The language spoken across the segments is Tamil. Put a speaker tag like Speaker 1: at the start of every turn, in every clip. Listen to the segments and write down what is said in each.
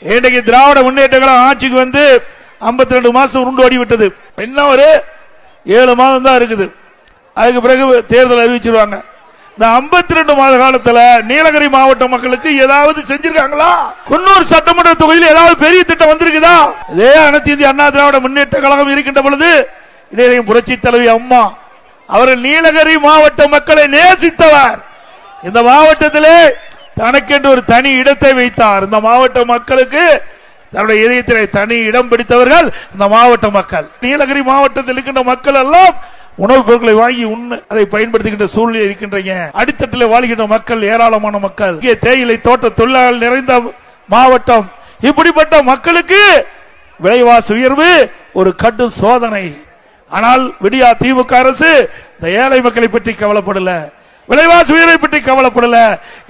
Speaker 1: இன்றைக்கு திராவிட முன்னேற்ற கழகம் ஆட்சிக்கு வந்து 52 மாசம் உருண்டு ஓடி விட்டது. இன்னும் ஒரு 7 மாதம் தான் இருக்குது. அதுக்கு பிறகு தேர்தல் அறிவிச்சிருவாங்க. இந்த 52 மாத காலத்துல நீலகிரி மாவட்ட மக்களுக்கு ஏதாவது செஞ்சிருக்காங்களா? குன்னூர் சட்டமன்ற தொகுதியில் ஏதாவது பெரிய திட்டம் வந்திருக்குதா? இதே அனைத்து இந்திய அண்ணா திராவிட முன்னேற்ற கழகம் இருக்கின்ற பொழுது இதே புரட்சி தலைவி அம்மா அவர்கள் நீலகிரி மாவட்ட மக்களை நேசித்தவர். இந்த மாவட்டத்திலே தனக்கென்று ஒரு தனி இடத்தை வைத்தார். இந்த மாவட்ட மக்களுக்கு தன்னுடைய இதயத்திலே தனி இடம் பிடித்தவர்கள் இந்த மாவட்ட மக்கள். நீலகிரி மாவட்டத்தில் இருக்கின்ற மக்கள் எல்லாம் உணவுப் பொருட்களை வாங்கி உண்ண அதை பயன்படுத்துகின்ற சூழ்நிலை இருக்கின்றன. அடித்தட்டில் வாழ்கின்ற மக்கள் ஏராளமான மக்கள். இங்கே தேயிலை தோட்ட தொழிலாளர்கள் நிறைந்த மாவட்டம். இப்படிப்பட்ட மக்களுக்கு விலைவாசி உயர்வு ஒரு கடும் சோதனை. ஆனால் விடியா திமுக அரசு இந்த ஏழை மக்களை பற்றி கவலைப்படல, விலைவாசி உயர்வை பற்றி கவலைப்படல.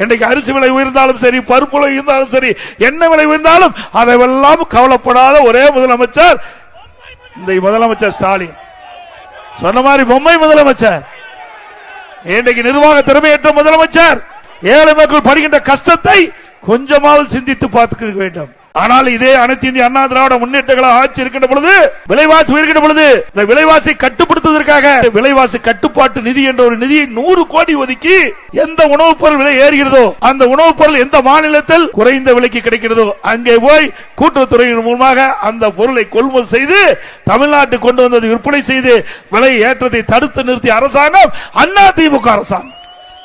Speaker 1: இன்றைக்கு அரிசி விலை உயர்ந்தாலும் சரி, பருப்பு விலை உயர்ந்தாலும் சரி, என்ன விலை உயர்ந்தாலும் அதையெல்லாம் கவலைப்படாத ஒரே முதலமைச்சர் இந்த முதலமைச்சர் ஸ்டாலின். சொன்ன மாதிரி பொம்மை முதலமைச்சர். இன்றைக்கு நிர்வாக திறமையற்ற முதலமைச்சர். ஏழை மக்கள் படுகின்ற கஷ்டத்தை கொஞ்சமாவது சிந்தித்து பார்த்துக்க வேண்டும். ஆனால் இதே அனைத்து இந்திய அண்ணா திராவிட முன்னேற்ற கழகம் ஆட்சி இருக்கின்ற பொழுது விலைவாசி உயர்கின்ற பொழுது இந்த விலைவாசி கட்டுப்படுத்துவதற்காக விலைவாசி கட்டுப்பாட்டு நிதி என்ற ஒரு நிதியை 100 கோடி ஒதுக்கி எந்த உணவுப் பொருள் விலை ஏறுகிறதோ அந்த உணவுப் பொருள் எந்த மாநிலத்தில் குறைந்த விலைக்கு கிடைக்கிறதோ அங்கே போய் கூட்டுறவுத்துறையின் மூலமாக அந்த பொருளை கொள்முதல் செய்து தமிழ்நாட்டுக்கு கொண்டு வந்தது விற்பனை செய்து விலை ஏற்றத்தை தடுத்து நிறுத்திய அரசாங்கம் அண்ணா திமுக அரசாங்கம்.